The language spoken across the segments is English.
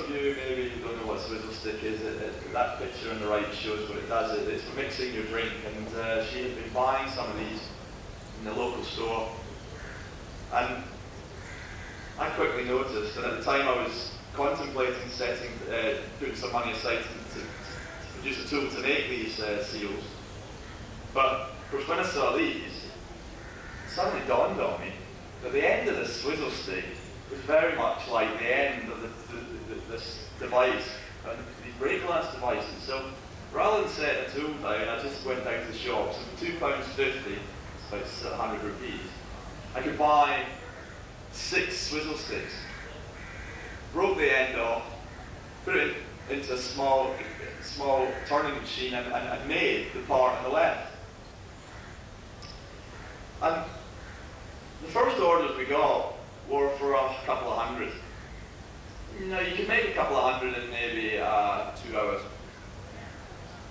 of you maybe don't know what swizzle stick is, that picture on the right shows what it does. It's for mixing your drink, and she had been buying some of these in the local store. And I quickly noticed, and at the time I was contemplating putting some money aside to produce a tool to make these seals. But of course when I saw these, it suddenly dawned on me that the end of this swizzle stick was very much like the end of this device, and these break glass devices. So rather than setting a tool down, I just went down to the shop. So for £2.50, it's about 100 rupees, I could buy 6 swizzle sticks, broke the end off, put it into a small turning machine, and made the part on the left. And the first orders we got were for a couple of hundred. Now you can make a couple of hundred in maybe 2 hours.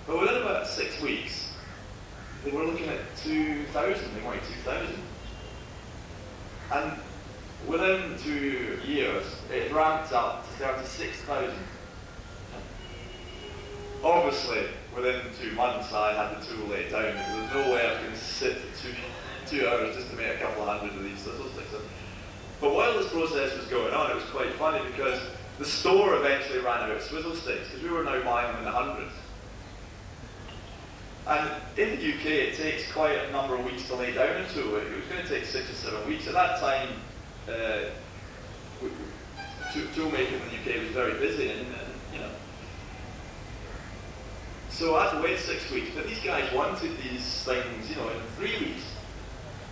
But within about 6 weeks, they were looking at 2,000, they wanted 2,000. And within 2 years, it ramped up to 36,000. Obviously, within 2 months, I had the tool laid down, because there was no way I was going to sit for two hours just to make a couple of hundred of these swizzle sticks. But while this process was going on, it was quite funny, because the store eventually ran out of swizzle sticks, because we were now buying them in the hundreds. And in the UK, it takes quite a number of weeks to lay down a tool. It was going to take 6 or 7 weeks. At that time, tool making in the UK was very busy, and you know. So I had to wait 6 weeks, but these guys wanted these things, you know, in 3 weeks.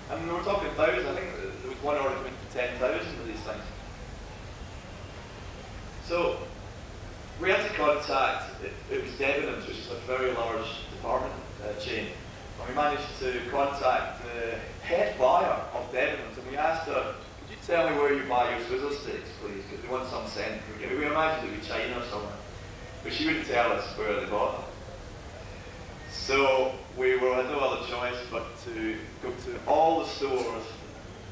And we were talking thousands. I think there was one order coming for 10,000 of these things. So we had to contact, it was Debenhams, which is a very large department chain. And we managed to contact the head buyer of Debenhams, and we asked her, could you tell me where you buy your swizzle sticks, please? Because we want some sent. We imagined it would be China or somewhere. But she wouldn't tell us where they bought them. So we had no other choice but to go to all the stores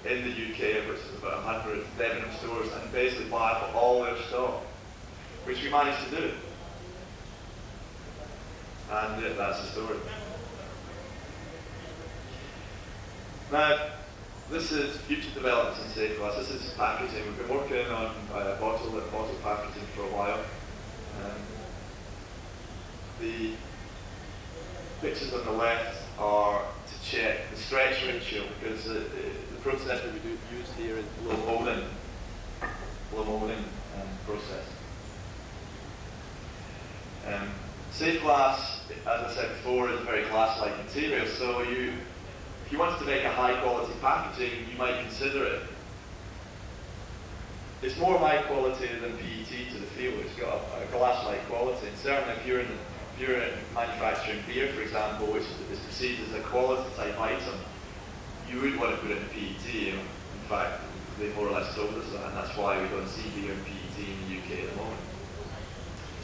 in the UK, which is about 100 Debenhams stores, and basically buy up all their stock, which we managed to do. And that's the story. Now, this is future developments in Safeglass. This is packaging. We've been working on bottle packaging for a while. The pictures on the left are to check the stretch ratio, because the process that we use here is blow molding process. Safeglass, as I said before, is a very glass-like material, so if you wanted to make a high-quality packaging, you might consider it. It's more high quality than PET to the feel. It's got a glass-like quality, and certainly if you're manufacturing beer, for example, which is perceived as a quality type item, you would want to put it in PET. In fact, they more or less told us that, and that's why we don't see beer in PET in the UK at the moment.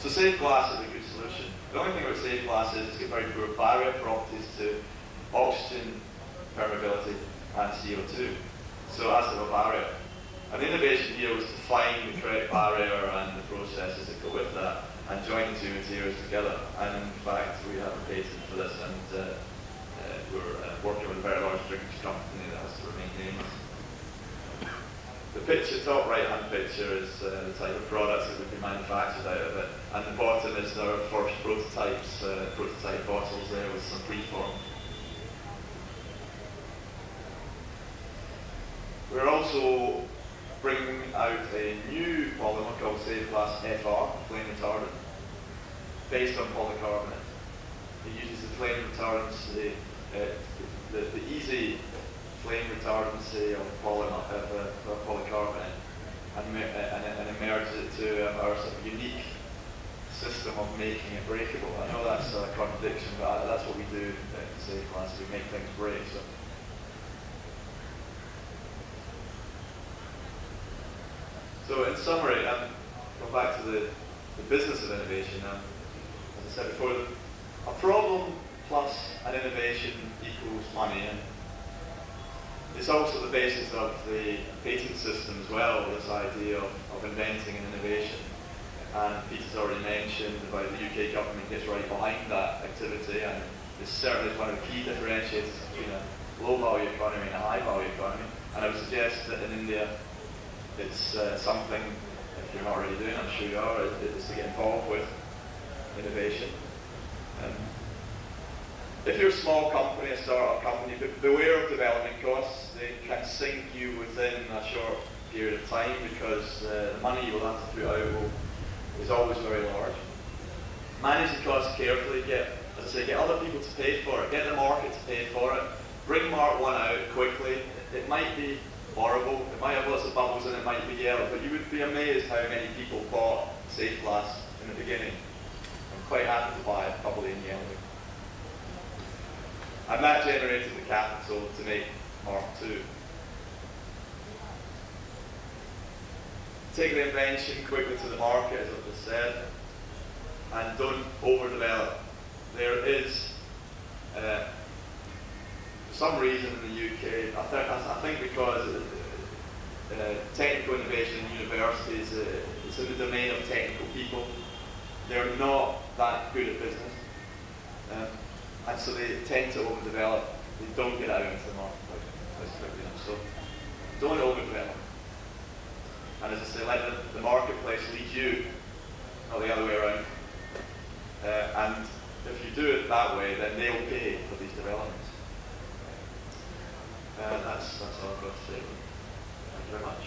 So Safeglass is a good solution. The only thing about Safeglass is it's got very poor barrier properties to oxygen permeability and CO2. So that's a barrier. And the innovation here was to find the correct barrier and the processes that go with that, and join the two materials together. And in fact, we have a patent for this, and we're working with a very large drinks company that has to remain nameless. The picture, top right-hand picture, is the type of products that would be manufactured out of it, and the bottom is our first prototypes, prototype bottles there with some preform. We're also bringing out a new polymer called Safeglass FR, flame retardant, based on polycarbonate. It uses the flame retardancy, the easy flame retardancy of polycarbonate, and immerses it to our sort of unique system of making it breakable. I know that's a contradiction, but that's what we do in Safeglass. We make things break. So in summary, go back to the business of innovation. As I said before, a problem plus an innovation equals money, and it's also the basis of the patent system as well, this idea of inventing an innovation. and Peter's already mentioned about the UK government gets right behind that activity, and this certainly is one of the key differentiators between a low-value economy and a high-value economy. And I would suggest that in India, it's something, if you're not already doing, I'm sure you are, is to get involved with innovation. If you're a small company, a startup company, beware of development costs. They can sink you within a short period of time, because the money you will have to put out is always very large. Manage the costs carefully. Get other people to pay for it. Get the market to pay for it. Bring Mark 1 out quickly. It might be horrible. It might have lots of bubbles and it might be yellow, but you would be amazed how many people bought Safeglass in the beginning. I'm quite happy to buy it, probably in yellow. And that generated the capital to make Mark 2. Take the invention quickly to the market, as I've just said, and don't overdevelop. There is, for some reason in the UK, I think because technical innovation in universities is in the domain of technical people. They're not that good at business. And so they tend to overdevelop. They don't get out into the marketplace quickly enough. So don't overdevelop. And as I say, let the marketplace lead you, not the other way around. And if you do it that way, then they'll pay for these developments. That's all I've got to say. Thank you very much.